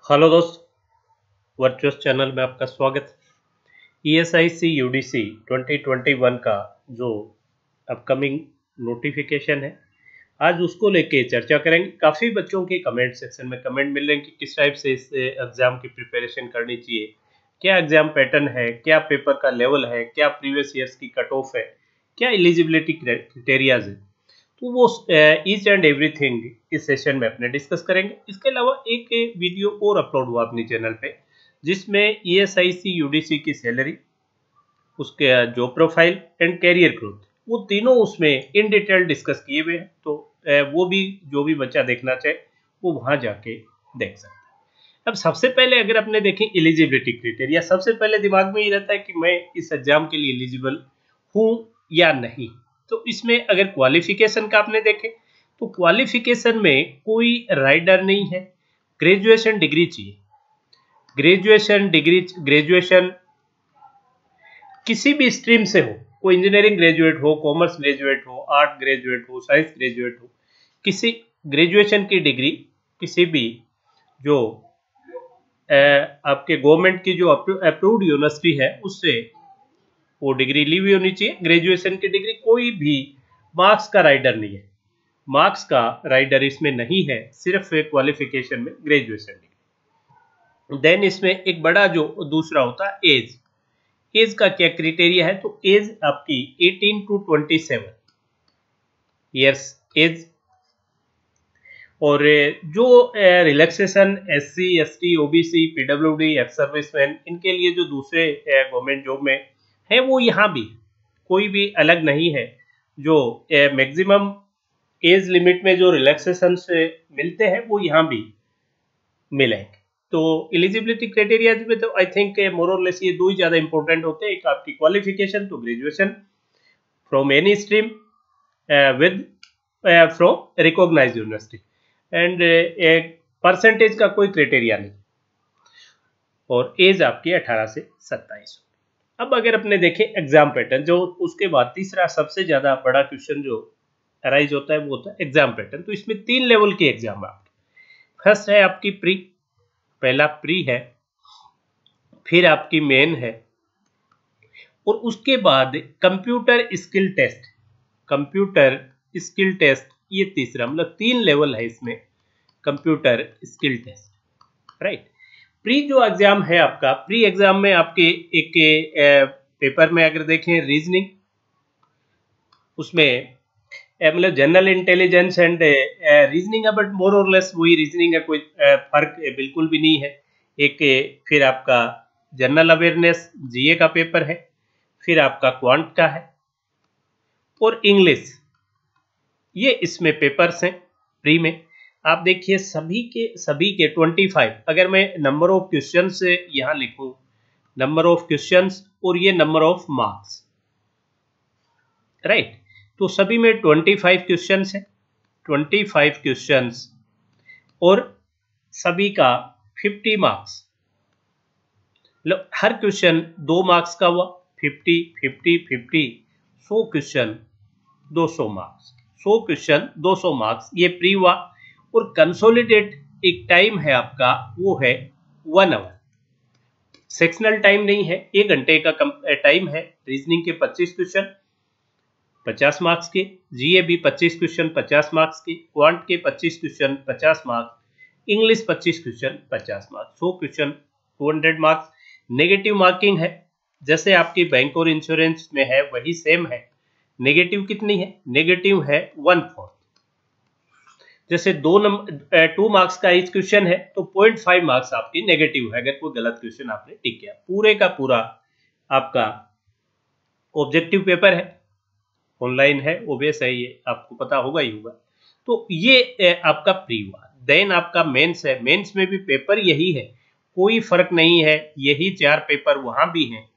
Hello दोस्त, virtuous channel में आपका स्वागत है। ESIC UDC 2021 का जो अपकमिंग नोटिफिकेशन है, आज उसको लेके चर्चा करेंगे। काफ़ी बच्चों के कमेंट सेक्शन में कमेंट मिल रहे हैं कि किस टाइप से इस एग्ज़ाम की प्रिपरेशन करनी चाहिए, क्या एग्ज़ाम पैटर्न है, क्या पेपर का लेवल है, क्या प्रीवियस ईयर्स की कट ऑफ है, क्या एलिजिबिलिटी क्राइटेरियाज है। तो वो ईच एंड एवरीथिंग इस सेशन में अपने डिस्कस करेंगे। इसके अलावा एक वीडियो और अपलोड हुआ अपने चैनल पे, जिसमें ESIC UDC की सैलरी, उसके job profile and career growth, वो तीनों उसमें इन डिटेल डिस्कस किए हुए हैं। तो वो भी जो भी बच्चा देखना चाहे वो वहाँ जाके देख सकता है। अब सबसे पहले अगर अपने देखें एलिजिबिलिटी क्राइटेरिया, सबसे पहले दिमाग में ये रहता है कि मैं इस एग्जाम के लिए एलिजिबल हूँ या नहीं। तो इसमें अगर क्वालिफिकेशन का आपने देखे तो क्वालिफिकेशन में कोई राइडर नहीं है, ग्रेजुएशन डिग्री चाहिए। ग्रेजुएशन किसी भी स्ट्रीम से हो, कोई इंजीनियरिंग ग्रेजुएट हो, कॉमर्स ग्रेजुएट हो, आर्ट ग्रेजुएट हो, साइंस ग्रेजुएट हो, किसी ग्रेजुएशन की डिग्री किसी भी जो आपके गवर्नमेंट की जो अप्रूव्ड यूनिवर्सिटी है उससे वो डिग्री ली हुई होनी चाहिए। ग्रेजुएशन की डिग्री, कोई भी मार्क्स का राइडर नहीं है, मार्क्स का राइडर इसमें नहीं है, सिर्फ क्वालिफिकेशन में ग्रेजुएशन डिग्री। देन इसमें एक बड़ा जो दूसरा होता है एज। एज का क्या क्राइटेरिया है, तो एज आपकी 18 to 27 ईयर्स एज। और जो relaxation SC ST OBC PWD ex serviceman, इनके लिए जो दूसरे गवर्नमेंट जॉब में है वो यहाँ भी कोई भी अलग नहीं है। जो मैक्सिमम एज लिमिट में जो रिलैक्सेशन से मिलते हैं वो यहाँ भी मिलेंगे। तो एलिजिबिलिटी क्राइटेरिया में तो आई थिंक मोर और लेस ये दो ही ज़्यादा इंपॉर्टेंट होते हैं। एक आपकी क्वालिफिकेशन, तो graduation from any stream with from recognised university, and एक परसेंटेज का कोई क्राइटेरिया नहीं, और एज आपकी 18 से 27। अब अगर अपने देखें एग्जाम पैटर्न, जो उसके बाद तीसरा सबसे ज़्यादा बड़ा क्वेश्चन जो अराइज होता है वो होता है एग्जाम पैटर्न। तो इसमें 3 लेवल के एग्जाम है आपके। फर्स्ट है आपकी प्री, पहला प्री है, फिर आपकी मेन है, और उसके बाद computer skill test. Computer skill test ये तीसरा, मतलब 3 लेवल है इसमें computer skill test, right. Pre जो एग्जाम है आपका, प्री एग्जाम में आपके एक पेपर में अगर देखें रीजनिंग, उसमें मतलब जनरल इंटेलिजेंस एंड रीजनिंग है, बट मोर और लेस वही रीजनिंग है, कोई फर्क बिल्कुल भी नहीं है। एक फिर आपका जनरल अवेयरनेस GA का पेपर है, फिर आपका क्वांट का है, और इंग्लिश, ये इसमें पेपर्स हैं प्री में। आप देखिए सभी के 25, अगर मैं नंबर ऑफ क्वेश्चन से यहाँ लिखूं, नंबर ऑफ क्वेश्चंस और ये नंबर ऑफ मार्क्स, राइट। तो सभी में 25 क्वेश्चंस है, 25 क्वेश्चंस, और सभी का 50 मार्क्स। मतलब हर क्वेश्चन 2 मार्क्स का हुआ, 50 50 50, 100 क्वेश्चन 200 मार्क्स, 100 क्वेश्चन 200 मार्क्स, ये प्री हुआ। और कंसोलिडेट एक टाइम है आपका, वो है 1 आवर, सेक्शनल टाइम नहीं है, 1 घंटे का टाइम है। रीजनिंग के 25 क्वेश्चन 50 मार्क्स के, GA भी 25 क्वेश्चन 50 मार्क्स के, क्वांट के 25 question 50 marks, English 25 question 50 marks, 100 question 200 marks. Negative marking है, जैसे आपकी बैंक और इंश्योरेंस में है वही सेम है। नेगेटिव कितनी है, नेगेटिव है 1/4। जैसे 2 मार्क्स का इस क्वेश्चन है तो 0.5 मार्क्स आपकी नेगेटिव है अगर कोई गलत क्वेश्चन आपने टिक किया। पूरे का पूरा आपका ऑब्जेक्टिव पेपर है, ऑनलाइन है, ओबीएस है, ये आपको पता होगा ही होगा। तो ये आपका प्री हुआ। देन आपका मेंस है, मेंस में भी पेपर यही है, कोई फर्क नहीं है, यही 4 पेपर वहां भी हैं।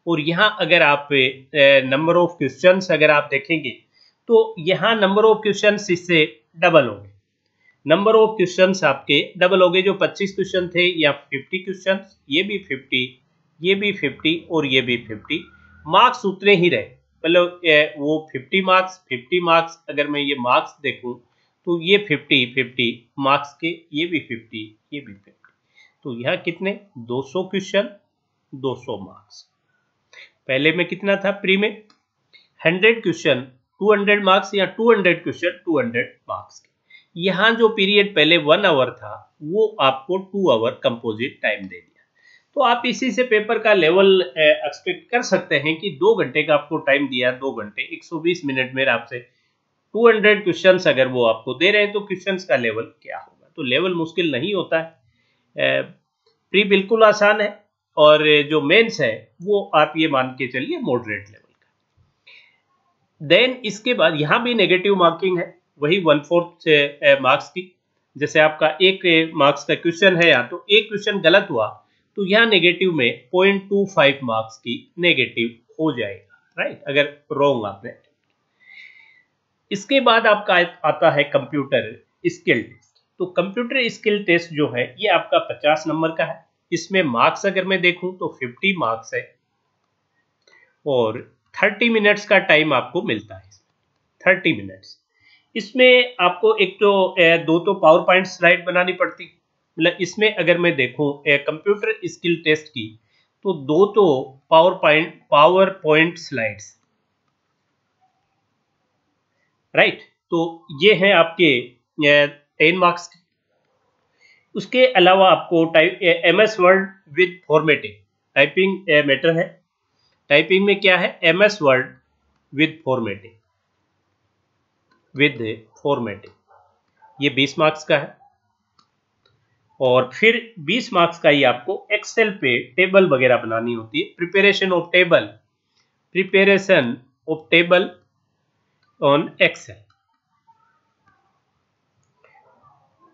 और यहाँ अगर आप नंबर ऑफ क्वेश्चंस अगर आप देखेंगे तो यहाँ नंबर ऑफ क्वेश्चंस इससे डबल होंगे, नंबर ऑफ क्वेश्चंस आपके डबल हो गए। जो 25 क्वेश्चन थे या 50 क्वेश्चंस, ये भी 50, ये भी 50 और ये भी 50, मार्क्स उतने ही रहे। मतलब वो 50 मार्क्स अगर मैं ये मार्क्स देखूं तो ये 50 मार्क्स के, ये भी 50, ये भी 50। तो यहाँ कितने 200 क्वेश्चन 200 मार्क्स। पहले में कितना था प्री में 100 क्वेश्चन 200 मार्क्स या 200 क्वेश्चन 200 मार्क्स के। यहाँ जो पीरियड पहले 1 आवर था वो आपको 2 आवर कंपोजिट टाइम दे दिया। तो आप इसी से पेपर का लेवल एक्सपेक्ट कर सकते हैं कि 2 घंटे का आपको टाइम दिया, 2 घंटे 120 मिनट में आपसे 200 क्वेश्चंस अगर वो आपको दे रहे हैं तो क्वेश्चंस का लेवल क्या होगा। तो लेवल मुश्किल नहीं होता है, प्री बिल्कुल आसान है और जो मेंस है वो आप ये मान के चलिए मॉडरेट लेवल का। देन इसके बाद यहाँ भी नेगेटिव मार्किंग है, वही 1/4 मार्क्स की। जैसे आपका 1 मार्क्स का क्वेश्चन है या तो एक क्वेश्चन गलत हुआ तो यहाँ नेगेटिव में 0.25 मार्क्स की नेगेटिव हो जाएगा, राइट, अगर रॉन्ग आपने। इसके बाद आपका आता है कंप्यूटर स्किल टेस्ट। तो कंप्यूटर स्किल टेस्ट जो है ये आपका 50 नंबर का है। इसमें मार्क्स अगर मैं देखूं तो 50 मार्क्स है और 30 मिनट्स का टाइम आपको मिलता है। 30 मिनट्स इसमें आपको एक तो 2 पावर पॉइंट स्लाइड बनानी पड़ती, मतलब इसमें अगर मैं देखूं कंप्यूटर स्किल टेस्ट की तो 2 पावर पॉइंट स्लाइड्स, राइट। तो ये है आपके 10 मार्क्स के। उसके अलावा आपको MS word with formatting, typing matter है। टाइपिंग में क्या है MS वर्ड विद फॉर्मेटिंग, ये 20 मार्क्स का है। और फिर 20 मार्क्स का ही आपको एक्सेल पे टेबल वगैरह बनानी होती है। Preparation of table on excel,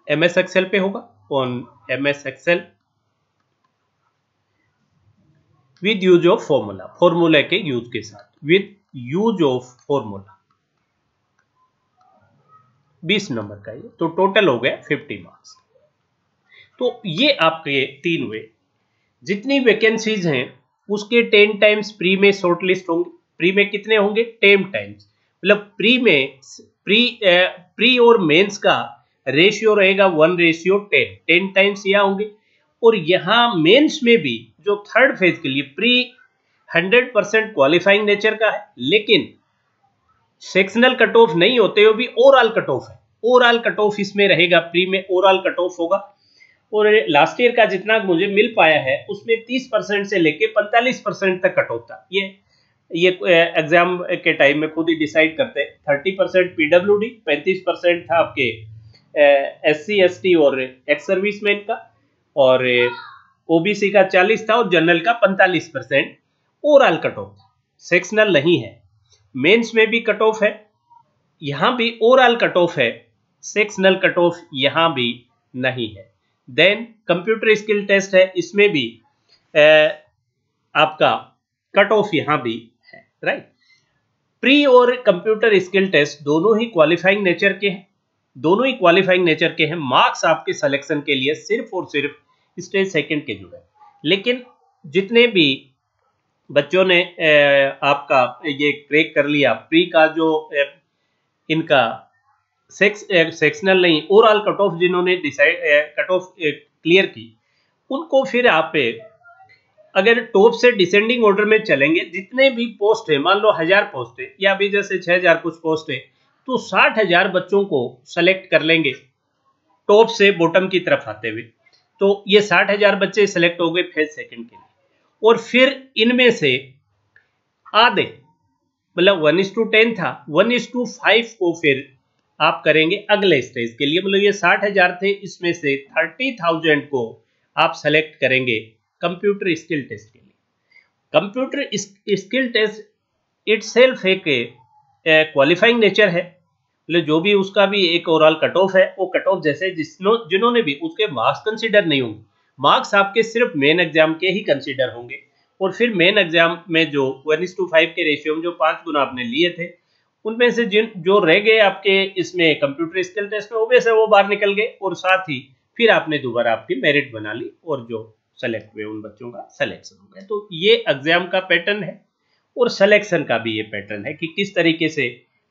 MS excel पे होगा, on MS excel with use of formula के यूज के साथ, with use of formula. 20 number का ये, तो टोटल हो गया 50 मार्क्स। तो ये आपके 3 हुए। जितनी वैकेंसीज हैं उसके 10 टाइम्स प्री में शॉर्टलिस्ट होंगे। प्री में कितने होंगे 10 टाइम्स, मतलब प्री और मेंस का रेशियो रहेगा 1:10, 10 टाइम्स यहाँ होंगे। और यहाँ मेंस में भी जो थर्ड फेज के लिए प्री 100% क्वालिफाइंग नेचर का है, लेकिन सेक्शनल कट ऑफ नहीं होते हुए भी ओवरऑल कट ऑफ है। ओवरऑल कट ऑफ इसमें रहेगा, प्री में ओवरऑल कट ऑफ होगा। और लास्ट ईयर का जितना मुझे मिल पाया है उसमें 30% से लेके 45% तक कट ऑफ था। ये एग्जाम के टाइम में खुद ही डिसाइड करते हैं। 30% PWD, 35% था आपके SC ST और एक्स सर्विसमैन का, और OBC का 40 था और जनरल का 45% ओवरऑल कट ऑफ, सेक्शनल नहीं है। मेंस में भी कट ऑफ है, यहाँ भी ओवरऑल कट ऑफ है, सेक्शनल कट ऑफ यहाँ भी नहीं है। देन कंप्यूटर स्किल टेस्ट है, इसमें भी आपका कट ऑफ यहाँ भी है, राइट। प्री और कंप्यूटर स्किल टेस्ट दोनों ही क्वालिफाइंग नेचर के हैं। मार्क्स आपके सिलेक्शन के लिए सिर्फ और सिर्फ स्टेज सेकंड के जुड़े। लेकिन जितने भी बच्चों ने आपका ये क्रैक कर लिया प्री का, जो इनका सेक्शनल नहीं ओवरऑल कट ऑफ जिन्होंने डिसाइड कट ऑफ क्लियर की, उनको फिर आप अगर टॉप से डिसेंडिंग ऑर्डर में चलेंगे, जितने भी पोस्ट है, मान लो 1000 पोस्ट है या अभी जैसे 6000 कुछ पोस्ट है, तो 60,000 बच्चों को सेलेक्ट कर लेंगे टॉप से बॉटम की तरफ आते हुए। तो ये 60,000 बच्चे सेलेक्ट हो गए फेज सेकंड के लिए। और फिर इनमें से आधे, मतलब 1:10 था, 1:5 को फिर आप करेंगे अगले स्टेज के लिए। मतलब ये 60,000 थे, इसमें से 30,000 को आप सेलेक्ट करेंगे कंप्यूटर स्किल टेस्ट के लिए। कंप्यूटर स्किल टेस्ट इटसेल्फ एक क्वालिफाइंग नेचर है, मतलब जो भी उसका भी एक ओवरऑल कट ऑफ है, वो कट ऑफ जैसे जिन्होंने भी उसके मार्क्स कंसीडर नहीं होंगे। मार्क्स आपके सिर्फ मेन एग्जाम के ही कंसीडर होंगे। और फिर मेन एग्जाम में जो 1:5 के रेशियो में जो 5 गुना आपने लिए थे, उनमें से जो रह गए आपके इसमें कंप्यूटर स्किल टेस्ट में, वैसे वो बाहर निकल गए। और साथ ही फिर आपने दोबारा आपकी मेरिट बना ली और जो सेलेक्ट हुए उन बच्चों का सिलेक्शन हो गया। तो ये एग्जाम का पैटर्न है और सिलेक्शन का भी ये पैटर्न है कि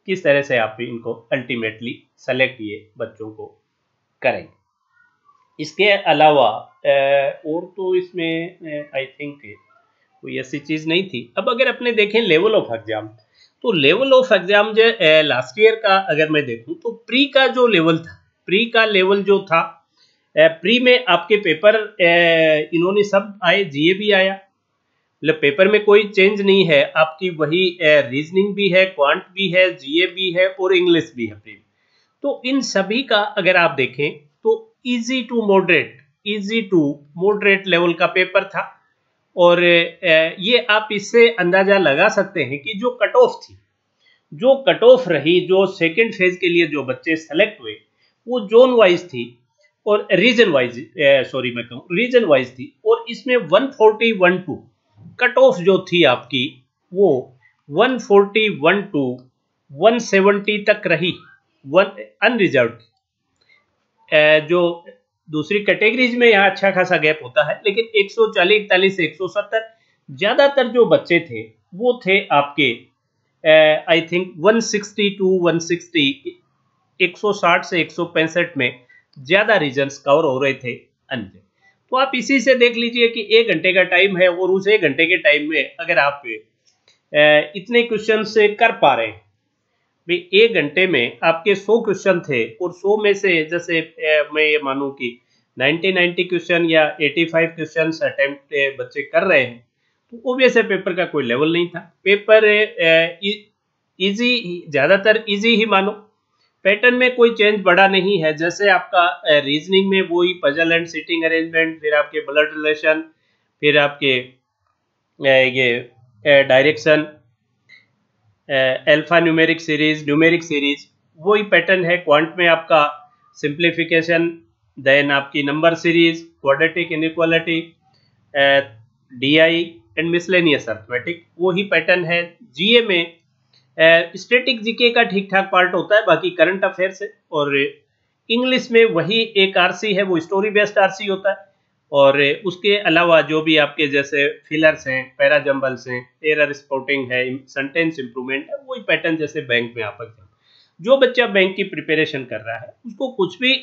किस तरह से आप इनको अल्टीमेटली सेलेक्ट ये बच्चों को करेंगे। इसके अलावा और तो इसमें आई थिंक कोई ऐसी चीज नहीं थी। अब अगर अपने देखें लेवल ऑफ एग्जाम, तो लेवल ऑफ एग्जाम जो लास्ट ईयर का अगर मैं देखूं तो प्री का जो लेवल था, प्री का लेवल जो था, प्री में आपके पेपर इन्होंने सब आए, जीए भी आया, मतलब पेपर में कोई चेंज नहीं है, आपकी वही रीजनिंग भी है, क्वांट भी है, जीए भी है और इंग्लिश भी है प्री। तो इन सभी का अगर आप देखें तो इजी टू मॉडरेट लेवल का पेपर था। और ये आप इससे अंदाजा लगा सकते हैं कि जो कट ऑफ थी, जो कट ऑफ रही, जो सेकेंड फेज के लिए जो बच्चे सेलेक्ट हुए वो जोन वाइज थी और रीजन वाइज, मैं कहूँ रीजन वाइज थी। और इसमें 140-1 कट ऑफ जो थी आपकी वो 141 टू 170 तक रही अनरिजर्व। जो दूसरी कैटेगरीज में यहाँ अच्छा खासा गैप होता है, लेकिन 140, 41 से 170 ज्यादातर जो बच्चे थे वो थे आपके आई थिंक 160 टू 160, 160 से 165 में ज्यादा रीजन्स कवर हो रहे थे अन्य। तो आप इसी से देख लीजिए कि 1 घंटे का टाइम है और उस 1 घंटे के टाइम में अगर आप इतने क्वेश्चन से कर पा रहे हैं, भाई 1 घंटे में आपके 100 क्वेश्चन थे और 100 में से जैसे मैं ये मानूं कि 90 क्वेश्चन या 85 क्वेश्चन अटेम्प्ट बच्चे कर रहे हैं, तो ऑब्वियस है पेपर का कोई लेवल नहीं था। पेपर इजी, ज्यादातर इजी ही मानो, पैटर्न में कोई चेंज बड़ा नहीं है। जैसे आपका रीजनिंग में वही पजल एंड सिटिंग अरेंजमेंट, फिर आपके ब्लड रिलेशन, फिर आपके ये डायरेक्शन, अल्फा न्यूमेरिक सीरीज, वही पैटर्न है। क्वांट में आपका सिंप्लीफिकेशन, देन आपकी number series, quadratic inequality, DI and miscellaneous arithmetic, वही पैटर्न है। जीए में स्टैटिक जीके का ठीक ठाक पार्ट होता है, बाकी करंट अफेयर्स है। और इंग्लिश में वही एक आरसी है, वो स्टोरी बेस्ड आरसी होता है। और उसके अलावा जो भी आपके जैसे फिलर्स हैं, पैराजम्बल्स हैं, एरर स्पॉटिंग है, सेंटेंस इंप्रूवमेंट है, वही पैटर्न जैसे बैंक में आप जो बच्चा बैंक की प्रिपरेशन कर रहा है उसको कुछ भी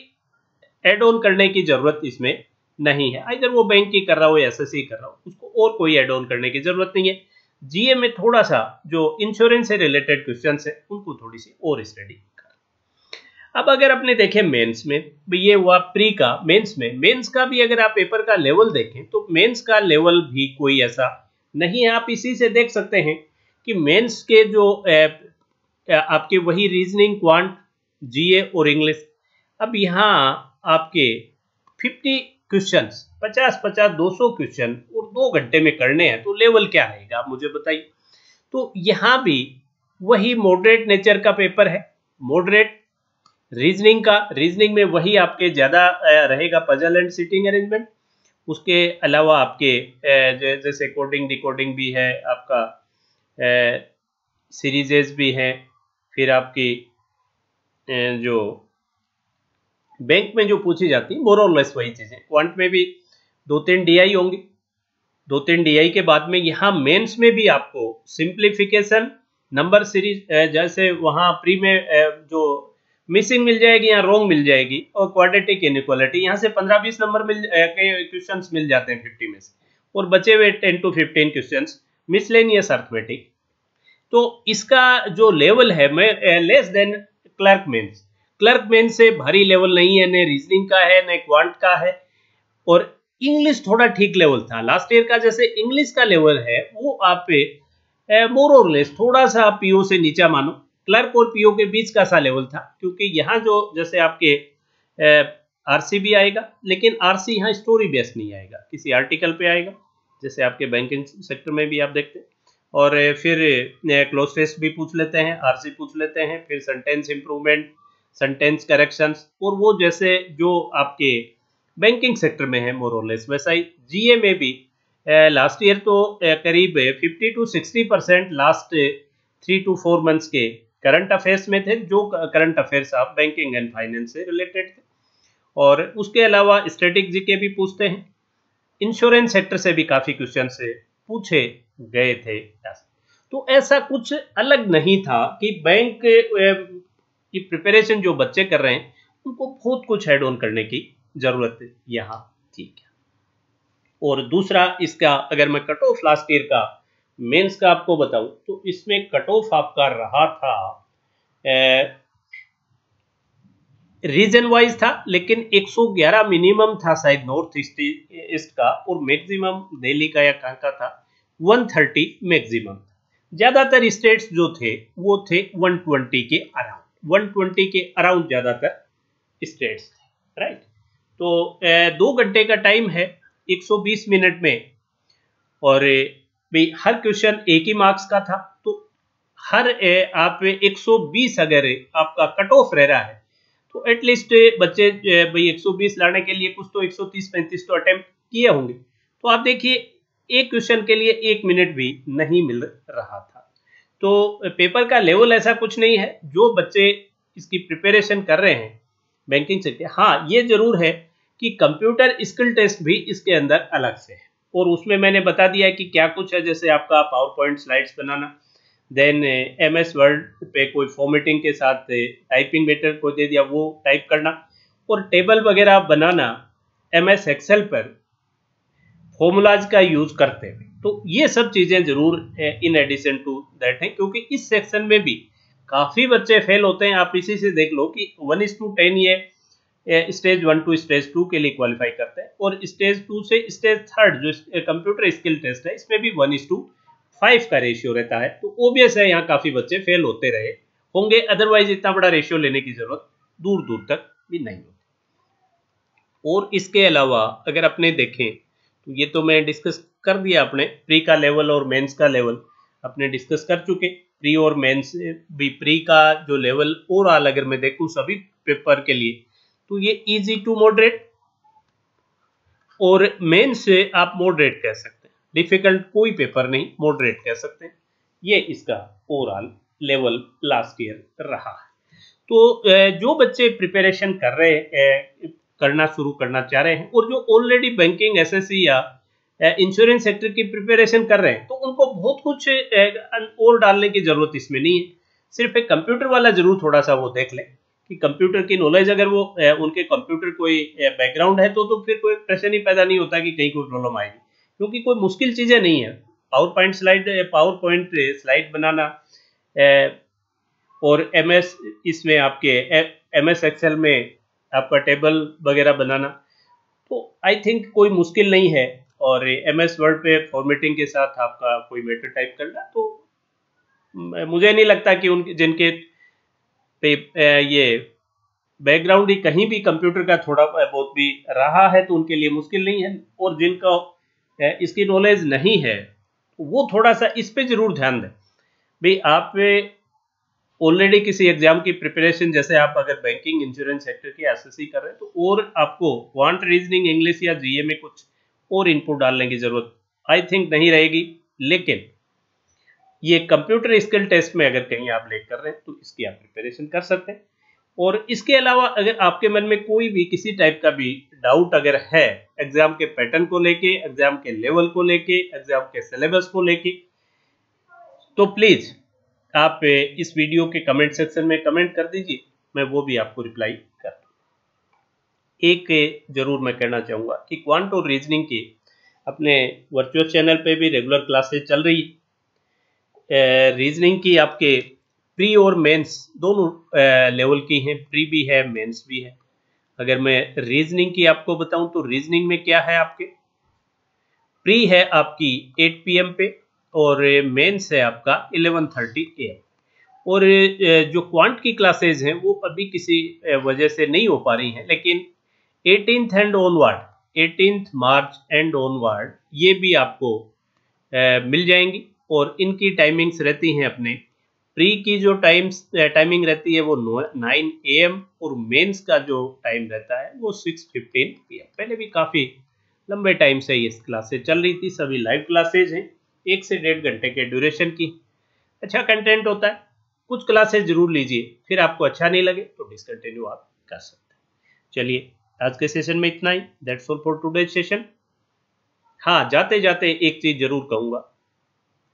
एड ऑन करने की जरूरत इसमें नहीं है। इधर वो बैंक की कर रहा हो या एसएससी कर रहा हो, उसको और कोई एड ऑन करने की जरूरत नहीं है। जीए में थोड़ा सा जो इंश्योरेंस से रिलेटेड क्वेश्चंस है उनको थोड़ी सी और स्टडी कर। अब अगर आपने देखे मेंस में, ये हुआ प्री का। मेंस का भी अगर आप पेपर का लेवल देखें तो मेंस का लेवल भी कोई ऐसा नहीं है। आप इसी से देख सकते हैं कि मेंस के जो आपके वही रीजनिंग, क्वांट, जीए और इंग्लिश, अब यहाँ आपके 50 क्वेश्चंस, 50-50 200 क्वेश्चन और 2 घंटे में करने हैं, तो लेवल क्या रहेगा आप मुझे बताइए। तो यहाँ भी वही मॉडरेट नेचर का पेपर है, मॉडरेट रीजनिंग में वही आपके ज्यादा रहेगा पजल एंड सिटिंग अरेंजमेंट। उसके अलावा आपके जैसे कोडिंग डिकोडिंग भी है, आपका सीरीजेस भी हैं, फिर आपकी जो बैंक में जो पूछी जाती है मोर और लेस वही चीजें। क्वांट में भी 2-3 डीआई होंगी, 2-3 डीआई के बाद में यहाँ मेंस में भी आपको सिंप्लीफिकेशन, नंबर सीरीज, जैसे वहाँ प्री में जो मिसिंग मिल जाएगी या रॉन्ग मिल जाएगी, और क्वाड्रेटिक इनइक्वालिटी यहाँ से 15-20 नंबर के क्वेश्चंस मिल जाते हैं 50 में से, और बचे हुए 10 to 15 क्वेश्चंस मिसलेनियस अर्थमेटिक। तो इसका जो लेवल है मैं लेस देन क्लर्क मेंस से भारी लेवल नहीं है, न रीजनिंग का है न क्वांट का है। और इंग्लिश थोड़ा ठीक लेवल था लास्ट ईयर का, जैसे इंग्लिश का लेवल है वो आप मोर और लेस थोड़ा सा पीओ से नीचा मानो, क्लर्क और पीओ के बीच का सा लेवल था। क्योंकि यहाँ जो जैसे आपके आरसी भी आएगा, लेकिन आरसी यहाँ स्टोरी बेस्ड नहीं आएगा, किसी आर्टिकल पे आएगा, जैसे आपके बैंकिंग सेक्टर में भी आप देखते हैं। और फिर क्लोज टेस्ट भी पूछ लेते हैं, आरसी पूछ लेते हैं, फिर सेंटेंस इंप्रूवमेंट, सेंटेंस करेक्शंस, और वो जैसे जो आपके बैंकिंग सेक्टर में है मोर और लेस वैसा ही जीए में भी लास्ट ईयर तो करीब 50 to 60% लास्ट 3 to 4 मंथ्स के करंट अफेयर्स में थे, जो करंट अफेयर्स आप बैंकिंग एंड फाइनेंस से रिलेटेड थे। और उसके अलावा स्टैटिक जीके भी पूछते हैं, इंश्योरेंस सेक्टर से भी काफी क्वेश्चन से पूछे गए थे। तो ऐसा कुछ अलग नहीं था कि बैंक की प्रिपरेशन जो बच्चे कर रहे हैं उनको बहुत कुछ ऐड ऑन करने की जरूरत यहाँ थी। और दूसरा इसका अगर मैं कट ऑफ लास्ट ईयर का मेंस का आपको बताऊं तो इसमें कट ऑफ आपका रहा था रीजन वाइज था, लेकिन 111 मिनिमम था शायद नॉर्थ ईस्ट का, और मैक्सिमम दिल्ली का या कहाँ का था 130 मैक्सिमम। ज्यादातर स्टेट्स जो थे वो थे 120 के अराउंड, 120 के अराउंड ज्यादातर स्टेट्स थे, राइट। तो 2 घंटे का टाइम है 120 मिनट में, और भाई हर क्वेश्चन एक ही मार्क्स का था, तो हर आप 120 अगर आपका कट ऑफ रह रहा है तो एटलीस्ट बच्चे भाई 120 लाने के लिए कुछ तो 130-35 तो अटेम्प्ट किए होंगे। तो आप देखिए एक क्वेश्चन के लिए 1 मिनट भी नहीं मिल रहा था। तो पेपर का लेवल ऐसा कुछ नहीं है, जो बच्चे इसकी प्रिपरेशन कर रहे हैं बैंकिंग से। हाँ, ये जरूर है कि कंप्यूटर स्किल टेस्ट भी इसके अंदर अलग से है, और उसमें मैंने बता दिया है कि क्या कुछ है। जैसे आपका पावर पॉइंट स्लाइड्स बनाना, देन MS वर्ड पे कोई फॉर्मेटिंग के साथ टाइपिंग मेथड को दे दिया वो टाइप करना, और टेबल वगैरह बनाना MS एक्सेल पर फॉर्मूलाज का यूज करते हैं। तो ये सब चीजें जरूर इन एडिशन टू दैट हैं, क्योंकि इस सेक्शन में भी काफी बच्चे फेल होते हैं। आप इसी से देख लो कि 1:10 ये स्टेज 1 टू स्टेज 2 के लिए क्वालिफाई करते हैं, और स्टेज 2 से स्टेज 3 जो कंप्यूटर स्किल टेस्ट है इसमें भी 1:5 का रेशियो रहता है। तो ओबियस है यहाँ काफी बच्चे फेल होते रहे होंगे, अदरवाइज इतना बड़ा रेशियो लेने की जरूरत दूर दूर तक भी नहीं होती। और इसके अलावा अगर अपने देखें तो ये तो मैं डिस्कस कर दिया, अपने प्री का लेवल और मेंस का लेवल अपने डिस्कस कर चुके। प्री और मेंस भी, प्री का जो लेवल ओवरऑल अगर मैं देखूं सभी पेपर के लिए तो ये इजी टू मॉडरेट, और मेंस से आप मॉडरेट कह सकते हैं, डिफिकल्ट कोई पेपर नहीं, मॉडरेट कह सकते हैं। ये इसका ओवरऑल लेवल लास्ट ईयर रहा है। तो जो बच्चे प्रिपरेशन कर रहे हैं, करना शुरू करना चाह रहे हैं, और जो ऑलरेडी बैंकिंग एसएससी या इंश्योरेंस सेक्टर की प्रिपरेशन कर रहे हैं, तो उनको बहुत कुछ और डालने की जरूरत इसमें नहीं है। सिर्फ एक कंप्यूटर वाला जरूर थोड़ा सा वो देख लें कि कंप्यूटर की नॉलेज अगर वो उनके कंप्यूटर कोई बैकग्राउंड है तो फिर कोई प्रश्न ही पैदा नहीं होता कि कहीं कोई प्रॉब्लम आएगी, क्योंकि कोई मुश्किल चीजें नहीं है। पावर पॉइंट स्लाइड बनाना और MS इसमें आपके MS एक्सेल में आपका टेबल वगैरह बनाना, तो आई थिंक कोई मुश्किल नहीं है। और MS वर्ड पे फॉर्मेटिंग के साथ आपका कोई मैटर टाइप करना, तो मुझे नहीं लगता कि उनके जिनके पे ये बैकग्राउंड ही कहीं भी कंप्यूटर का थोड़ा बहुत भी रहा है तो उनके लिए मुश्किल नहीं है। और जिनका इसकी नॉलेज नहीं है वो थोड़ा सा इस पे जरूर ध्यान दें। भाई आप ऑलरेडी किसी एग्जाम की प्रिपरेशन, जैसे आप अगर बैंकिंग इंश्योरेंस सेक्टर की एसएससी कर रहे हैं तो और आपको क्वांट रीजनिंग इंग्लिश या जीए में कुछ और इनपुट डालने की जरूरत आई थिंक नहीं रहेगी। लेकिन ये कंप्यूटर स्किल टेस्ट में अगर कहीं आप लेट कर रहे हैं तो इसकी आप प्रिपरेशन कर सकते हैं। और इसके अलावा अगर आपके मन में कोई भी किसी टाइप का भी डाउट अगर है एग्जाम के पैटर्न को लेके, एग्जाम के लेवल को लेके, एग्जाम के सिलेबस को लेके, तो प्लीज आप इस वीडियो के कमेंट सेक्शन में कमेंट कर दीजिए, मैं वो भी आपको रिप्लाई कर दूंगा। एक जरूर मैं कहना चाहूँगा कि क्वांट और रीजनिंग की अपने वर्चुअल चैनल पे भी रेगुलर क्लासेस चल रही है। रीजनिंग की आपके प्री और मेंस दोनों लेवल की हैं, प्री भी है मेंस भी है। अगर मैं रीजनिंग की आपको बताऊं तो रीजनिंग में क्या है, आपके प्री है आपकी 8 PM पे और मेंस है आपका 11:30 AM। और जो क्वांट की क्लासेज हैं वो अभी किसी वजह से नहीं हो पा रही हैं, लेकिन 18th and onward, 18th March and onward ये भी आपको मिल जाएंगी। और इनकी टाइमिंग्स रहती हैं, अपने प्री की जो टाइमिंग रहती है वो 9 AM और मेंस का जो टाइम रहता है वो 6:15 PM। पहले भी काफ़ी लंबे टाइम से ये क्लासेज चल रही थी, सभी लाइव क्लासेज हैं, 1 से 1.5 घंटे के ड्यूरेशन की। अच्छा कंटेंट होता है, कुछ क्लासेस जरूर लीजिए, फिर आपको अच्छा नहीं लगे तो डिसकंटिन्यू आप कर सकते हैं। चलिए आज के सेशन में इतना ही, that's all for today session. हाँ, जाते जाते एक चीज जरूर कहूँगा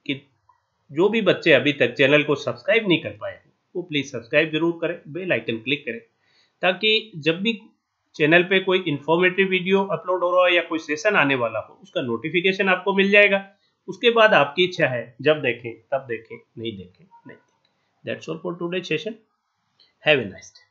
कि जो भी बच्चे अभी तक चैनल को सब्सक्राइब नहीं कर पाए वो प्लीज सब्सक्राइब जरूर करें, बेल आइकन क्लिक करें, ताकि जब भी चैनल पे कोई इन्फॉर्मेटिव वीडियो अपलोड हो रहा है या कोई सेशन आने वाला हो, उसका नोटिफिकेशन आपको मिल जाएगा। उसके बाद आपकी इच्छा है, जब देखें तब देखें, नहीं देखें नहीं देखें। That's all for today session. Have a nice day.